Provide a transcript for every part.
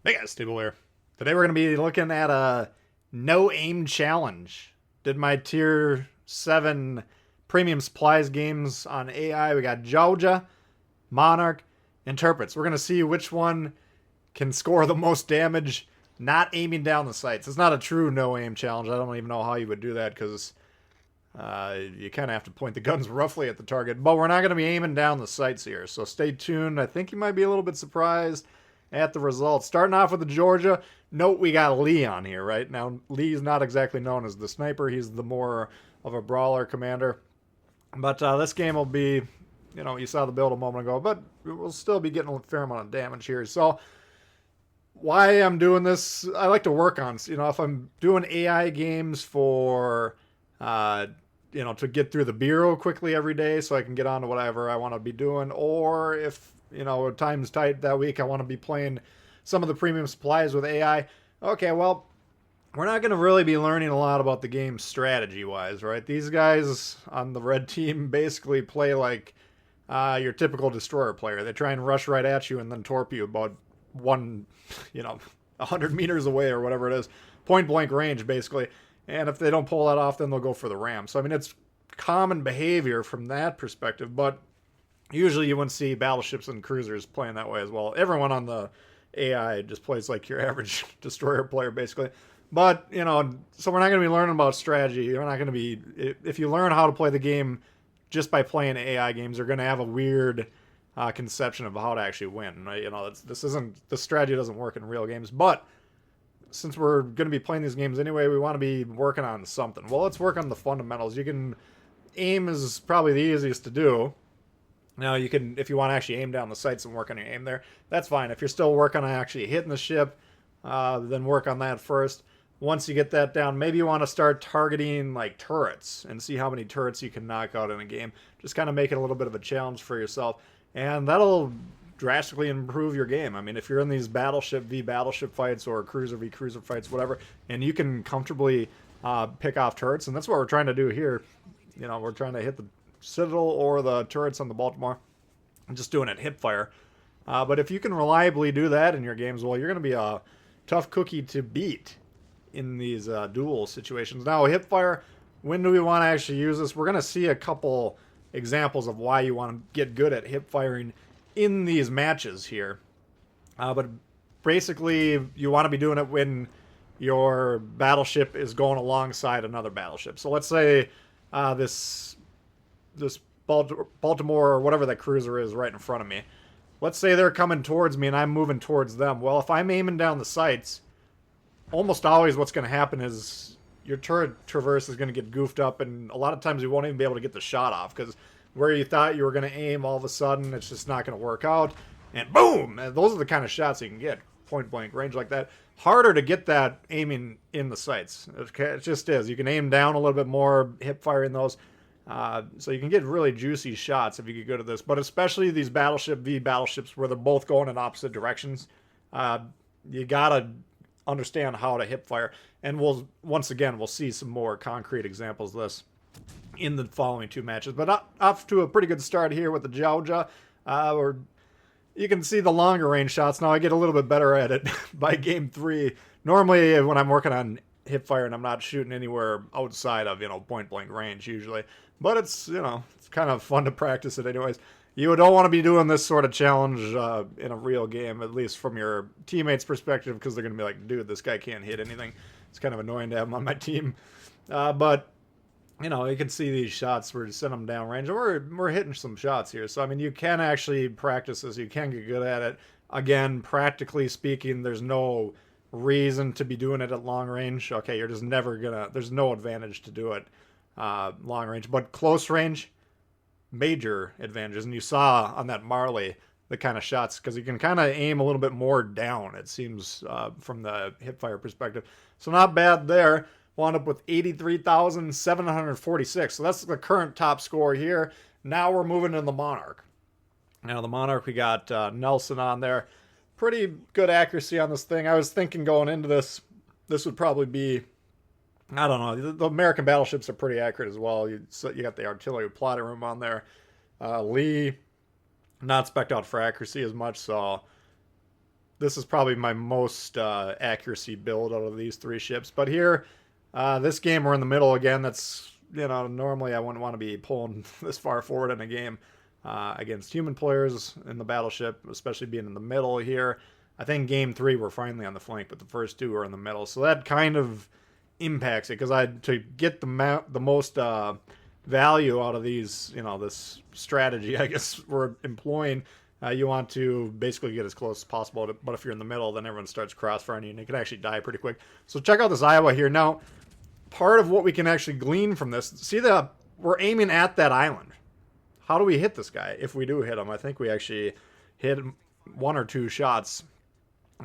Hey guys, Tbull here. Today we're going to be looking at a no aim challenge. Did my tier 7 premium supplies games on AI. We got Georgia, Monarch, and Tirpitz. We're going to see which one can score the most damage not aiming down the sights. It's not a true no aim challenge. I don't even know how you would do that because you kind of have to point the guns roughly at the target. But we're not going to be aiming down the sights here, so stay tuned. I think you might be a little bit surprised at the results. Starting off with the Georgia, note we got Lee on here, right? Now, Lee's not exactly known as the sniper. He's the more of a brawler commander. But this game will be, you saw the build a moment ago, but we'll still be getting a fair amount of damage here. So, why I'm doing this, I like to work on, if I'm doing AI games for, to get through the bureau quickly every day so I can get on to whatever I want to be doing, or if time's tight that week, I want to be playing some of the premium supplies with AI. Okay, well, we're not going to really be learning a lot about the game strategy-wise, right? These guys on the red team basically play like your typical destroyer player. They try and rush right at you and then torpedo you about 100 meters away or whatever it is. Point blank range, basically. And if they don't pull that off, then they'll go for the ram. So, I mean, it's common behavior from that perspective, but usually you wouldn't see battleships and cruisers playing that way as well. Everyone on the AI just plays like your average destroyer player, basically. But, so we're not going to be learning about strategy. You're not going to be... If you learn how to play the game just by playing AI games, you're going to have a weird conception of how to actually win, right? The strategy doesn't work in real games. But since we're going to be playing these games anyway, we want to be working on something. Well, let's work on the fundamentals. Aim is probably the easiest to do. Now, you can, if you want to actually aim down the sights and work on your aim there, that's fine. If you're still working on actually hitting the ship, then work on that first. Once you get that down, maybe you want to start targeting like turrets and see how many turrets you can knock out in a game. Just kind of make it a little bit of a challenge for yourself. And that'll drastically improve your game. I mean, if you're in these battleship v battleship fights or cruiser v cruiser fights, whatever, and you can comfortably pick off turrets, and that's what we're trying to do here. We're trying to hit the Citadel or the turrets on the Baltimore. I'm just doing it hip fire. But if you can reliably do that in your games, well, you're going to be a tough cookie to beat in these duel situations. Now, hip fire, when do we want to actually use this? We're going to see a couple examples of why you want to get good at hip firing in these matches here. But basically, you want to be doing it when your battleship is going alongside another battleship. So let's say this Baltimore or whatever that cruiser is right in front of me. Let's say they're coming towards me and I'm moving towards them. Well, if I'm aiming down the sights, almost always what's going to happen is your turret traverse is going to get goofed up, and a lot of times you won't even be able to get the shot off because where you thought you were going to aim, all of a sudden it's just not going to work out, and boom! And those are the kind of shots you can get, point blank range like that. Harder to get that aiming in the sights. It just is. You can aim down a little bit more, hip firing those. So you can get really juicy shots if you get good at this. But especially these battleship v battleships where they're both going in opposite directions, you gotta understand how to hip fire. And we'll see some more concrete examples of this in the following two matches. But off to a pretty good start here with the Georgia. You can see the longer range shots. Now I get a little bit better at it by game 3. Normally when I'm working on hip fire and I'm not shooting anywhere outside of, point blank range usually. But it's, it's kind of fun to practice it anyways. You don't want to be doing this sort of challenge in a real game, at least from your teammates' perspective, because they're going to be like, dude, this guy can't hit anything. It's kind of annoying to have him on my team. But, you can see these shots. We're sending them down range. And we're hitting some shots here. So, I mean, you can actually practice this. You can get good at it. Again, practically speaking, there's no reason to be doing it at long range. Okay, you're just never gonna, there's no advantage to do it long range, but close range, major advantages. And you saw on that Marley the kind of shots, because you can kind of aim a little bit more down, it seems, from the hip fire perspective. So not bad there. Wound up with 83,746. So that's the current top score here. Now we're moving to the Monarch. Now the Monarch, we got Nelson on there. Pretty good accuracy on this thing. I was thinking going into this would probably be, I don't know, the American battleships are pretty accurate as well. You got the artillery plotting room on there. Lee, not spec'd out for accuracy as much, so this is probably my most accuracy build out of these three ships. But here, this game we're in the middle again. That's, normally I wouldn't want to be pulling this far forward in a game against human players in the battleship, especially being in the middle here. I think game 3 we're finally on the flank, but the first 2 are in the middle. So that kind of impacts it, because to get the most value out of these, this strategy, I guess we're employing, you want to basically get as close as possible. But if you're in the middle, then everyone starts crossfiring you, and you can actually die pretty quick. So check out this Iowa here. Now, part of what we can actually glean from this, see we're aiming at that island. How do we hit this guy? If we do hit him, I think we actually hit 1 or 2 shots.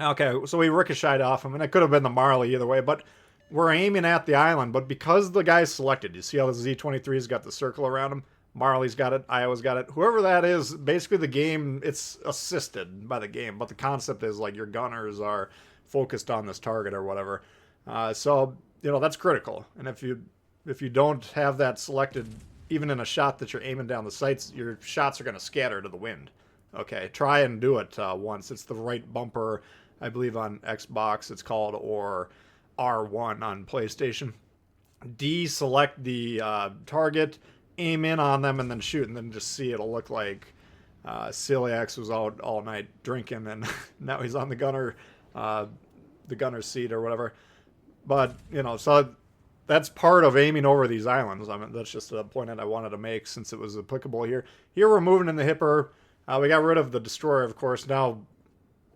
Okay, so we ricocheted off him, and it could have been the Marley either way, but we're aiming at the island. But because the guy's selected, you see how the Z-23's got the circle around him? Marley's got it, Iowa's got it. Whoever that is, basically the game, it's assisted by the game, but the concept is like your gunners are focused on this target or whatever. So, that's critical. And if you don't have that selected, even in a shot that you're aiming down the sights, your shots are going to scatter to the wind. Okay, try and do it once. It's the right bumper, I believe on Xbox it's called, or R1 on PlayStation. Deselect the target, aim in on them, and then shoot, and then just see it'll look like Celiax was out all night drinking, and now he's on the gunner's seat or whatever. But, so that's part of aiming over these islands. I mean, that's just a point that I wanted to make since it was applicable here. Here we're moving in the Hipper. We got rid of the destroyer, of course. Now,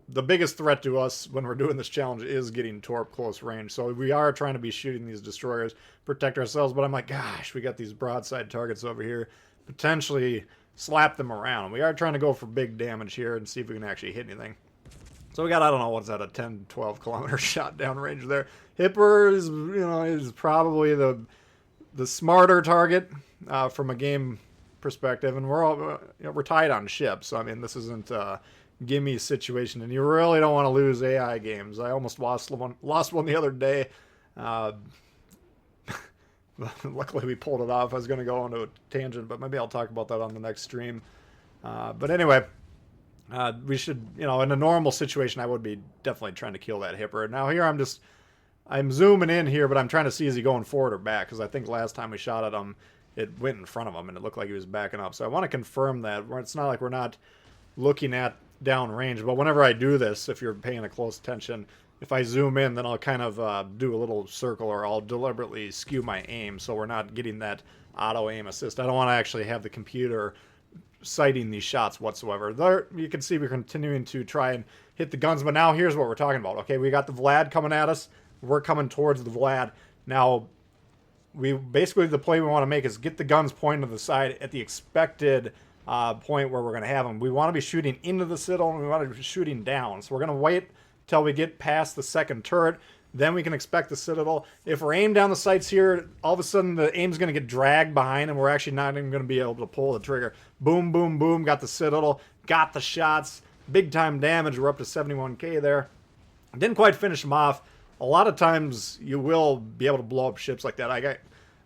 the biggest threat to us when we're doing this challenge is getting Torp close range. So we are trying to be shooting these destroyers, protect ourselves. But I'm like, gosh, we got these broadside targets over here. Potentially slap them around. We are trying to go for big damage here and see if we can actually hit anything. So we got, I don't know, what's that, a 10, 12 kilometer shot down range there. Hipper is, is probably the smarter target from a game perspective, and we're all we're tied on ships. So I mean, this isn't a gimme situation, and you really don't want to lose AI games. I almost lost one the other day. Luckily, we pulled it off. I was going to go into a tangent, but maybe I'll talk about that on the next stream. But anyway, we should, in a normal situation, I would be definitely trying to kill that Hipper. Now here I'm zooming in here, but I'm trying to see is he going forward or back, because I think last time we shot at him, it went in front of him, and it looked like he was backing up. So I want to confirm that. It's not like we're not looking at downrange, but whenever I do this, if you're paying a close attention, if I zoom in, then I'll kind of do a little circle, or I'll deliberately skew my aim so we're not getting that auto aim assist. I don't want to actually have the computer sighting these shots whatsoever. There, you can see we're continuing to try and hit the guns, but now here's what we're talking about. Okay, we got the Vlad coming at us. We're coming towards the Vlad. Now, basically the play we want to make is get the guns pointed to the side at the expected point where we're going to have them. We want to be shooting into the citadel, and we want to be shooting down. So we're going to wait till we get past the second turret. Then we can expect the citadel. If we're aimed down the sights here, all of a sudden the aim's going to get dragged behind, and we're actually not even going to be able to pull the trigger. Boom, boom, boom. Got the citadel. Got the shots. Big time damage. We're up to 71k there. Didn't quite finish them off. A lot of times you will be able to blow up ships like that.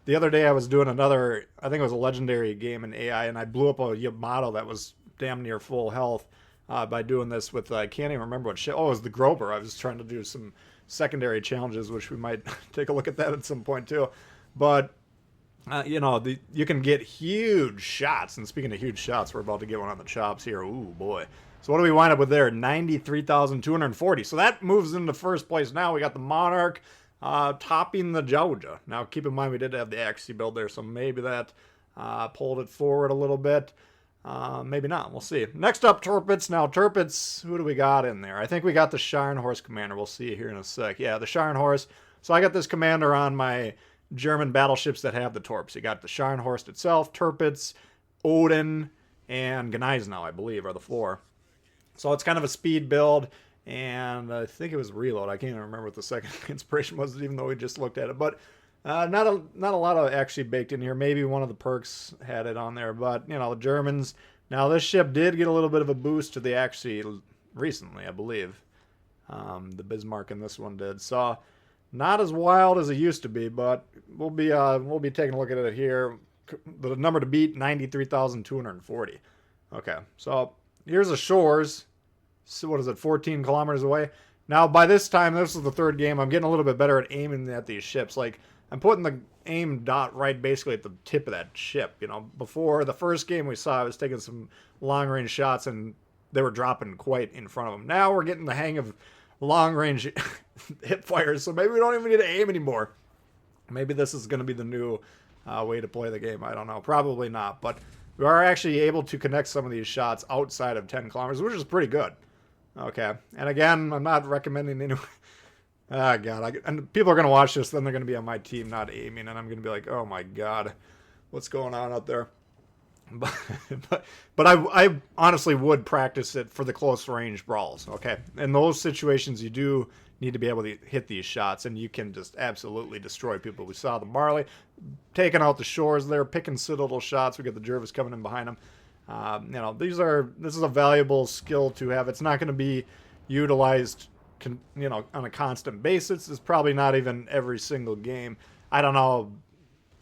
The other day I was doing another, I think it was a legendary game in AI, and I blew up a Yamato that was damn near full health by doing this with, I can't even remember what ship. Oh, it was the Grober. I was trying to do some secondary challenges, which we might take a look at that at some point too. But, you can get huge shots. And speaking of huge shots, we're about to get one on the chops here. Ooh, boy. So what do we wind up with there? 93,240. So that moves into first place now. We got the Monarch topping the Georgia. Now, keep in mind we did have the accuracy build there, so maybe that pulled it forward a little bit. Maybe not. We'll see. Next up, Tirpitz. Now, Tirpitz, who do we got in there? I think we got the Scharnhorst commander. We'll see here in a sec. Yeah, the Scharnhorst. So I got this commander on my German battleships that have the Torps. You got the Scharnhorst itself, Tirpitz, Odin, and Gneisenau, I believe, are the four. So it's kind of a speed build, and I think it was reload. I can't even remember what the second inspiration was, even though we just looked at it. But not a lot of actually baked in here. Maybe one of the perks had it on there. But, the Germans. Now, this ship did get a little bit of a boost to the accuracy recently, I believe. The Bismarck in this one did. So, not as wild as it used to be, but we'll be taking a look at it here. The number to beat, 93,240. Okay, so here's the shores. so what is it, 14 kilometers away. Now, by this time, this is the third game, I'm getting a little bit better at aiming at these ships. Like, I'm putting the aim dot right basically at the tip of that ship. You know, before the first game we saw, I was taking some long-range shots, and they were dropping quite in front of them. Now we're getting the hang of long-range hip fires, so maybe we don't even need to aim anymore. Maybe this is going to be the new way to play the game. I don't know. Probably not, but we are actually able to connect some of these shots outside of 10 kilometers, which is pretty good. Okay, and again, I'm not recommending any. Ah, God, and people are gonna watch this, then they're gonna be on my team not aiming, and I'm gonna be like, oh my God, what's going on out there? But I honestly would practice it for the close range brawls. Okay, in those situations, you do need to be able to hit these shots, and you can just absolutely destroy people. We saw the Marley taking out the shores there, picking citadel shots. We got the Jervis coming in behind them. You know, this is a valuable skill to have. It's not going to be utilized, you know, on a constant basis. It's probably not even every single game. I don't know.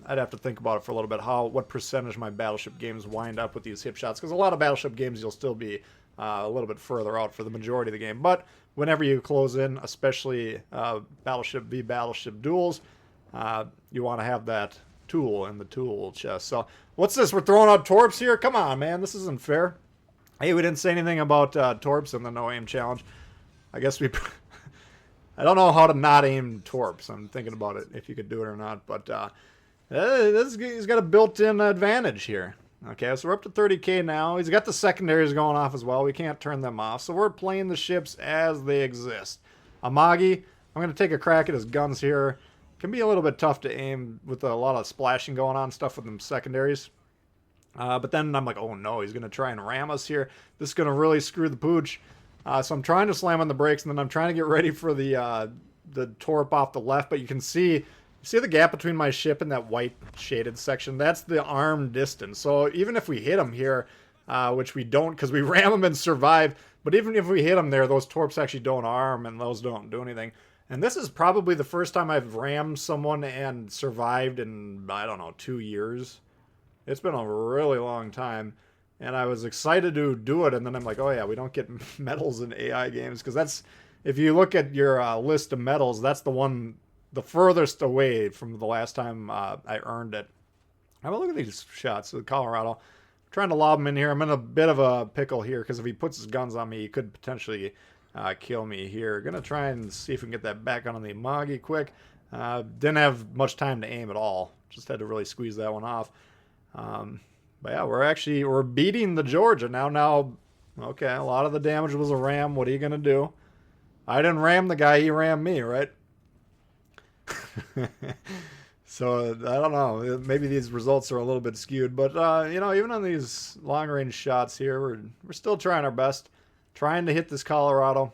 I'd have to think about it for a little bit. What percentage of my Battleship games wind up with these hip shots? Because a lot of Battleship games you'll still be a little bit further out for the majority of the game. But whenever you close in, especially Battleship v Battleship duels, you want to have that tool in the tool chest. So what's this? We're throwing out torps here? Come on, man. This isn't fair. Hey, we didn't say anything about torps in the no aim challenge. I guess we... I don't know how to not aim torps. I'm thinking about it, if you could do it or not. But he's got a built-in advantage here. Okay, so we're up to 30k now. He's got the secondaries going off as well. We can't turn them off. So we're playing the ships as they exist. Amagi, I'm going to take a crack at his guns here. Can be a little bit tough to aim with a lot of splashing going on, stuff with them secondaries. But then I'm like, oh no, he's going to try and ram us here. This is going to really screw the pooch. So I'm trying to slam on the brakes, and then I'm trying to get ready for the torp off the left. But you can see the gap between my ship and that white shaded section? That's the arm distance. So even if we hit him here, which we don't because we ram him and survive, but even if we hit him there, those torps actually don't arm, and those don't do anything. And this is probably the first time I've rammed someone and survived in, I don't know, 2 years. It's been a really long time. And I was excited to do it, and then I'm like, oh yeah, we don't get medals in AI games. Because that's, if you look at your list of medals, that's the furthest away from the last time I earned it. Have a look at these shots of Colorado. I'm trying to lob him in here. I'm in a bit of a pickle here, because if he puts his guns on me, he could potentially... kill me here. Gonna try and see if we can get that back on the Amagi quick. Didn't have much time to aim at all. Just had to really squeeze that one off. But yeah, we're beating the Georgia now. Okay, a lot of the damage was a ram. What are you gonna do? I didn't ram the guy. He rammed me, right? So I don't know. Maybe these results are a little bit skewed, but you know, even on these long range shots here, we're still trying our best. Trying to hit this Colorado.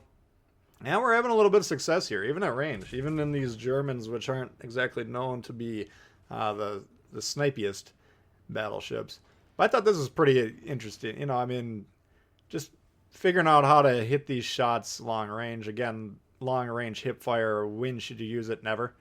And we're having a little bit of success here, even at range. Even in these Germans, which aren't exactly known to be the snipiest battleships. But I thought this was pretty interesting. You know, I mean, just figuring out how to hit these shots long range. Again, long range hip fire. When should you use it? Never.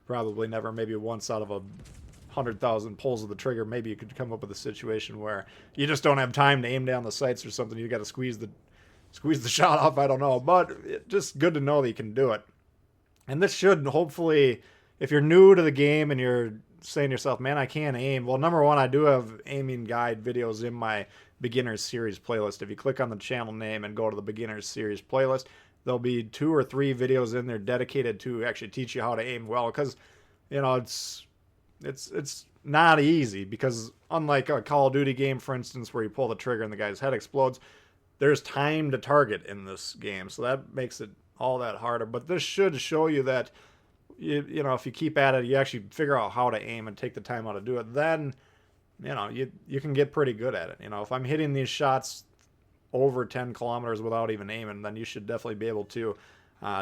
Probably never. Maybe once out of 100,000 pulls of the trigger, maybe you could come up with a situation where you just don't have time to aim down the sights or something. You got to squeeze the shot off. I don't know, but it's just good to know that you can do it. And this should hopefully, if you're new to the game and you're saying to yourself, man, I can't aim. Well, number one, I do have aiming guide videos in my beginners series playlist. If you click on the channel name and go to the beginners series playlist, there'll be 2 or 3 videos in there dedicated to actually teach you how to aim well. Because, you know, it's not easy, because unlike a Call of Duty game, for instance, where you pull the trigger and the guy's head explodes, there's time to target in this game. So that makes it all that harder. But this should show you that, you know, if you keep at it, you actually figure out how to aim and take the time out to do it, then, you know, you can get pretty good at it. You know, if I'm hitting these shots over 10 kilometers without even aiming, then you should definitely be able to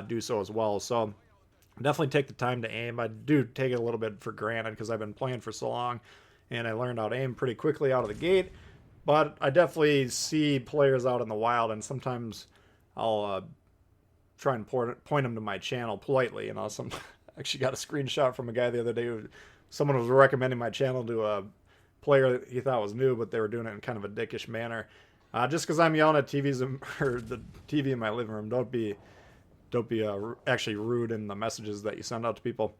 do so as well. So definitely take the time to aim. I do take it a little bit for granted because I've been playing for so long, and I learned how to aim pretty quickly out of the gate. But I definitely see players out in the wild, and sometimes I'll try and point them to my channel politely. You know, actually got a screenshot from a guy the other day. Someone was recommending my channel to a player he thought was new, but they were doing it in kind of a dickish manner. Just because I'm yelling at TVs or the TV in my living room, don't be actually rude in the messages that you send out to people.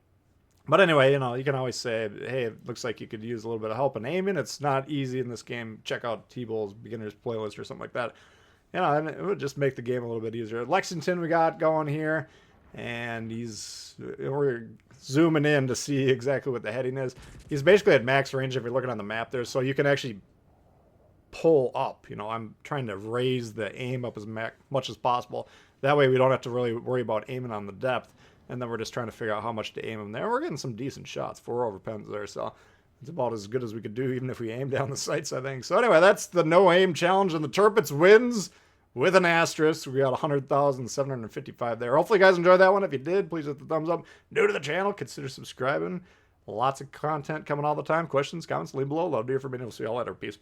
But anyway, you can always say, hey, it looks like you could use a little bit of help in aiming. It's not easy in this game. Check out Tbull's beginner's playlist or something like that. And it would just make the game a little bit easier. Lexington we got going here, and we're zooming in to see exactly what the heading is. He's basically at max range if you're looking on the map there, so you can actually pull up. I'm trying to raise the aim up as much as possible. That way we don't have to really worry about aiming on the depth. And then we're just trying to figure out how much to aim them there. We're getting some decent shots, 4 over pens there, so it's about as good as we could do, even if we aim down the sights, I think. So anyway, that's the no aim challenge, and the Tirpitz wins with an asterisk. We got 100,755 there. Hopefully you guys enjoyed that one. If you did, please hit the thumbs up. New to the channel, consider subscribing. Lots of content coming all the time. Questions, comments, leave below. Love to hear from you. We'll see you all later. Peace.